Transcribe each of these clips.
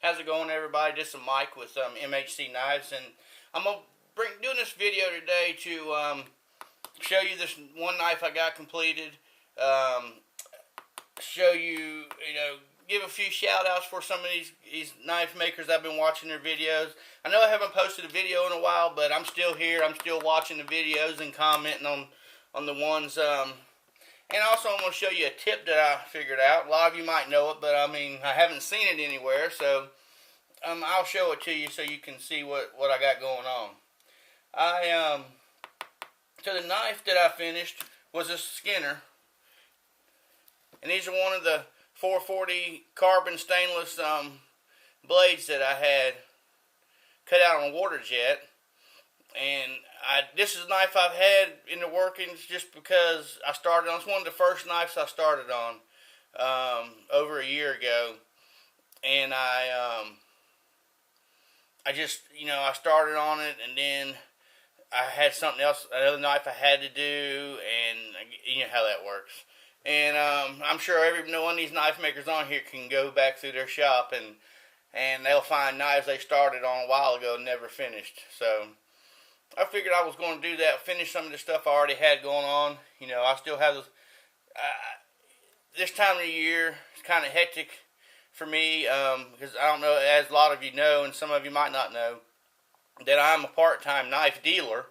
How's it going, everybody? This is Mike with MHC Knives, and I'm doing this video today to show you this one knife I got completed. Show you, give a few shout outs for some of these knife makers. I've been watching their videos. I know I haven't posted a video in a while, but I'm still here. I'm still watching the videos and commenting on the ones. And also, I'm going to show you a tip that I figured out. A lot of you might know it, but I haven't seen it anywhere. So I'll show it to you so you can see what I got going on. So the knife that I finished was a Skinner. And these are one of the 440 carbon stainless blades that I had cut out on a water jet. And this is a knife I've had in the workings just because I started on. It's one of the first knives I started on over a year ago. And I just, I started on it, and then I had something else, another knife I had to do, and you know how that works. And I'm sure every one of these knife makers on here can go back through their shop and they'll find knives they started on a while ago and never finished. So I figured I was going to do that, finish some of the stuff I already had going on. I still have this time of the year. It's kind of hectic for me because I don't know, as a lot of you know, and some of you might not know, that I'm a part-time knife dealer.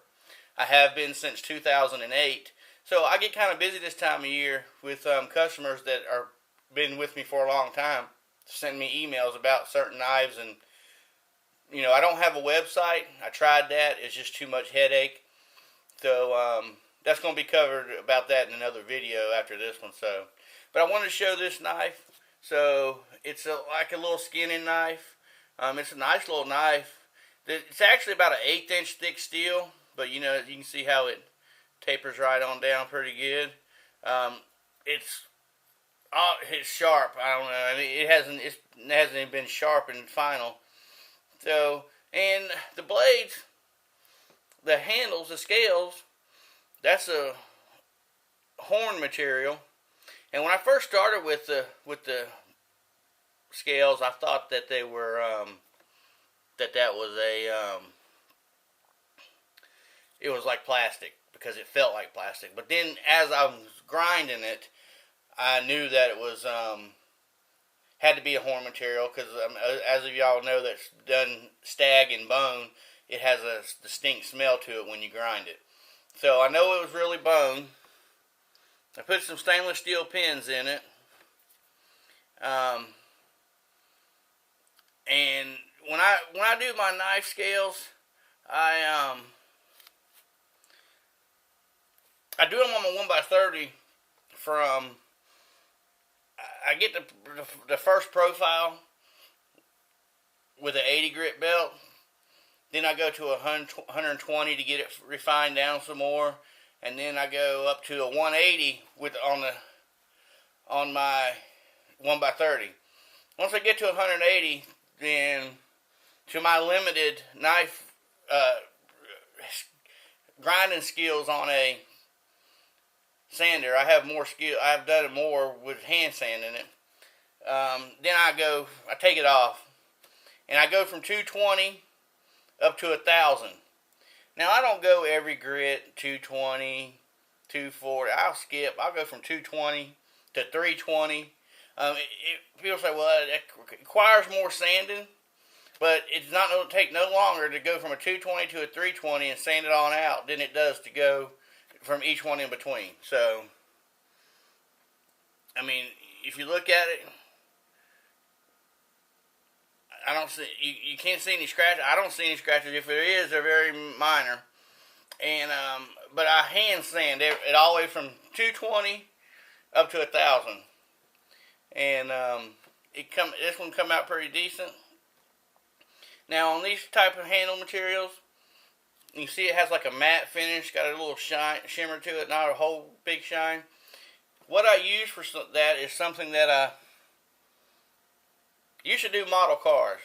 I have been since 2008. So I get kind of busy this time of year with customers that are been with me for a long time, send me emails about certain knives. And I don't have a website. I tried that. It's just too much headache. So that's going to be covered about that in another video after this one. But I wanted to show this knife. So it's like a little skinning knife. It's a nice little knife. It's actually about an 1/8 inch thick steel, but you can see how it tapers right on down pretty good. It's sharp. I don't know. It hasn't even been sharpened final. So, and the blades, the handles, the scales, that's a horn material. And when I first started with the scales, I thought that they were that was it was like plastic, because it felt like plastic. But then as I was grinding it, I knew that it was had to be a horn material, because as of y'all know that's done stag and bone, it has a distinct smell to it when you grind it. So I know it was really bone. I put some stainless steel pins in it. And when I do my knife scales, I do them on my 1x30 from, I get the first profile with an 80 grit belt. Then I go to 120 to get it refined down some more. And then I go up to a 180 on my 1x30. Once I get to 180, then to my limited knife grinding skills on a sander, I have more skill. I've done it more with hand sanding it. Then I take it off, and I go from 220 up to 1,000. Now I don't go every grit 220, 240. I'll skip. I'll go from 220 to 320. People say, well, it requires more sanding, but it's not going to take no longer to go from a 220 to a 320 and sand it on out than it does to go from each one in between. So, if you look at it, I don't see, you can't see any scratches. I don't see any scratches. If there is, they're very minor. And but I hand sand it all the way from 220 up to 1,000. And this one come out pretty decent. Now on these type of handle materials, you can see it has like a matte finish, got a little shimmer to it, not a whole big shine. What I use for that is something that I used to do model cars.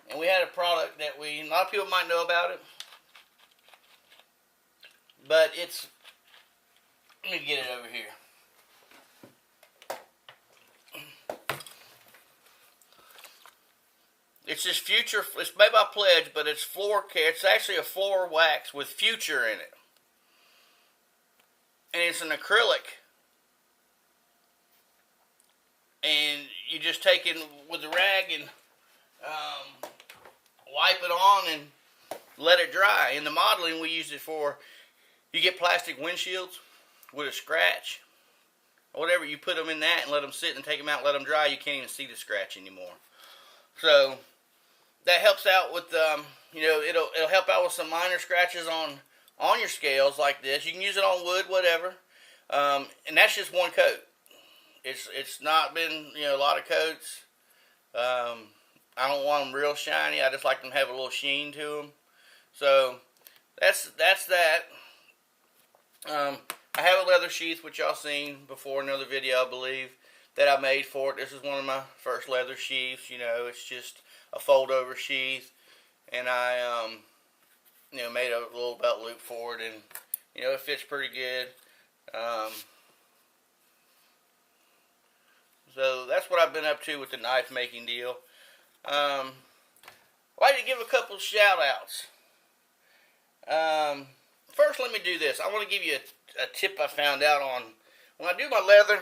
And we had a product that a lot of people might know about it. But let me get it over here. It's just Future. It's made by Pledge, but it's floor care. It's actually a floor wax with Future in it, and it's an acrylic. And you just take it with a rag and wipe it on and let it dry. In the modeling, we use it for, you get plastic windshields with a scratch or whatever. You put them in that and let them sit and take them out and let them dry. You can't even see the scratch anymore. So that helps out with, it'll help out with some minor scratches on your scales like this. You can use it on wood, whatever. And that's just one coat. It's not been, a lot of coats. I don't want them real shiny. I just like them to have a little sheen to them. So that's that. I have a leather sheath, which y'all seen before in another video, I believe, that I made for it. This is one of my first leather sheaths. It's just a fold-over sheath, and I, made a little belt loop for it, and it fits pretty good. So that's what I've been up to with the knife making deal. I'd like to give a couple of shout outs. First, let me do this. I want to give you a tip I found out on when I do my leather.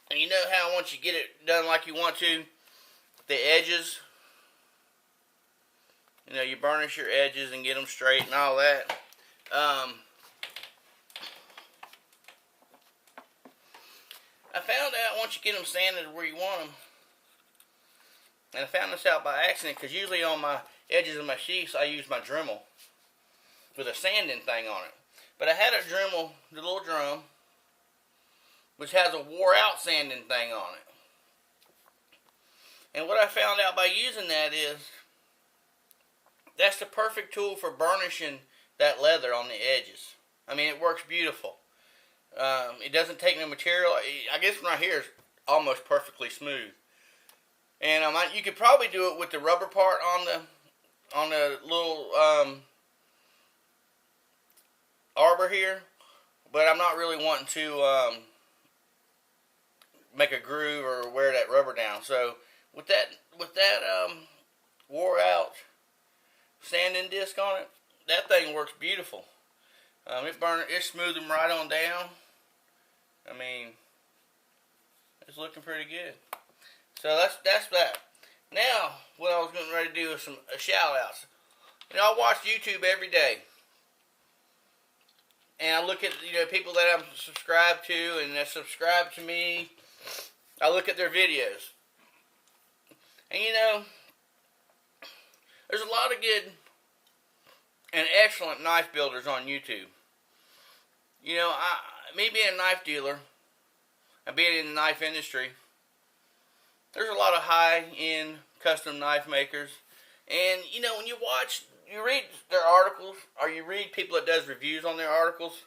And you know how once you get it done like you want to, the edges, you burnish your edges and get them straight and all that. I found out once you get them sanded where you want them, and I found this out by accident, because usually on my edges of my sheaths I use my Dremel with a sanding thing on it. But I had a Dremel, the little drum, which has a wore out sanding thing on it. And what I found out by using that is, that's the perfect tool for burnishing that leather on the edges. I mean, it works beautiful. It doesn't take no material. I guess right here is almost perfectly smooth. And you could probably do it with the rubber part on the little arbor here, but I'm not really wanting to make a groove or wear that rubber down. So with that wore out sanding disc on it, that thing works beautiful. It smooths them right on down. I mean, it's looking pretty good. So that's that. Now, what I was getting ready to do is some shout outs. I watch YouTube every day, and I look at people that I'm subscribed to and that subscribe to me. I look at their videos, and there's a lot of good and excellent knife builders on YouTube. Me being a knife dealer and being in the knife industry, there's a lot of high-end custom knife makers. And, when you read their articles, or you read people that does reviews on their articles,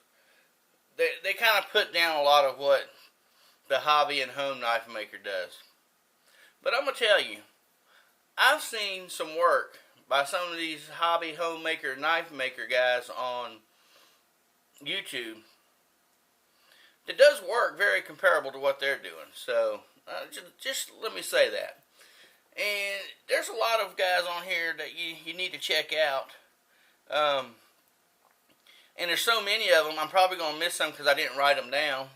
they kind of put down a lot of what the hobby and home knife maker does. But I'm going to tell you, I've seen some work by some of these hobby homemaker knife maker guys on YouTube that does work very comparable to what they're doing. So just let me say that. And there's a lot of guys on here that you need to check out. And there's so many of them, I'm probably going to miss some because I didn't write them down.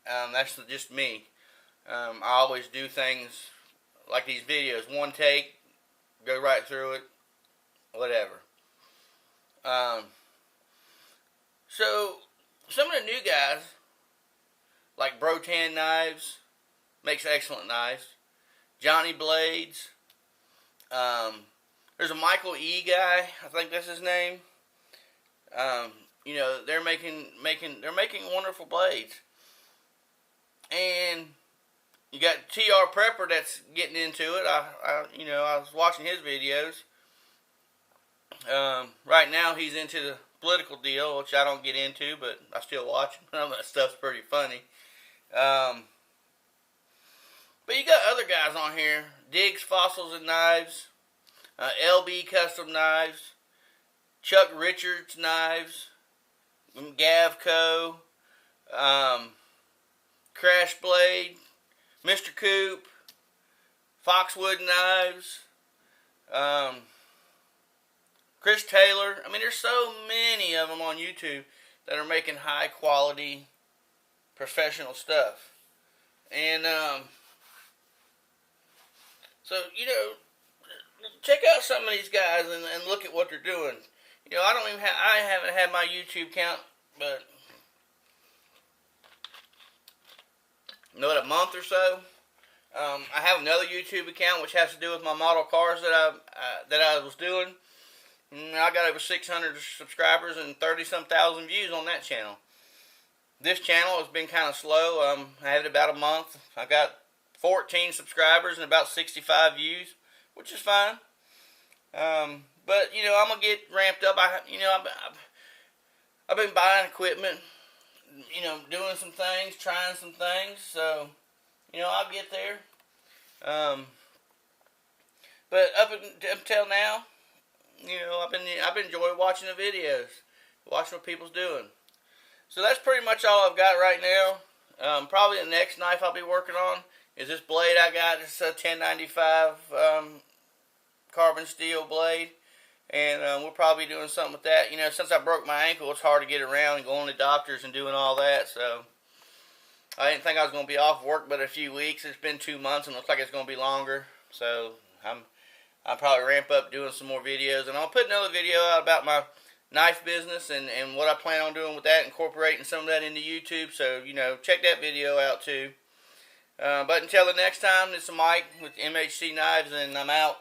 That's just me. I always do things like these videos. One take, go right through it, whatever. So, some of the new guys, like Brotan Knives, makes excellent knives. Johnny Blades. There's a Michael E. guy, I think that's his name. They're making wonderful blades. And you got TR Prepper that's getting into it. I was watching his videos. Right now he's into the political deal, which I don't get into, but I still watch him. That stuff's pretty funny. But you got other guys on here. Diggs Fossils and Knives. LB Custom Knives. Chuck Richards Knives. Gavco. Crash Blade. Mr. Coop. Foxwood Knives. Chris Taylor. I mean, there's so many of them on YouTube that are making high quality professional stuff. And so, you know, check out some of these guys and look at what they're doing. You know, I haven't had my YouTube count, but a month or so. I have another YouTube account which has to do with my model cars that I was doing. And I got over 600 subscribers and 30-some thousand views on that channel. This channel has been kind of slow. I had it about a month. I got 14 subscribers and about 65 views, which is fine. But you know, I'm gonna get ramped up. I've been buying equipment, you know, doing some things, trying some things. So, you know, I'll get there. But up until now, you know, I've been enjoying watching the videos, watching what people's doing. So that's pretty much all I've got right now. Probably the next knife I'll be working on is this blade I got. It's a 1095 carbon steel blade. And we'll probably be doing something with that. You know, since I broke my ankle, it's hard to get around and going to doctors and doing all that. So I didn't think I was going to be off work but a few weeks. It's been 2 months and it looks like it's going to be longer. So I'll probably ramp up doing some more videos. And I'll put another video out about my knife business and what I plan on doing with that, incorporating some of that into YouTube. So, you know, check that video out too. But until the next time, this is Mike with MHC Knives, and I'm out.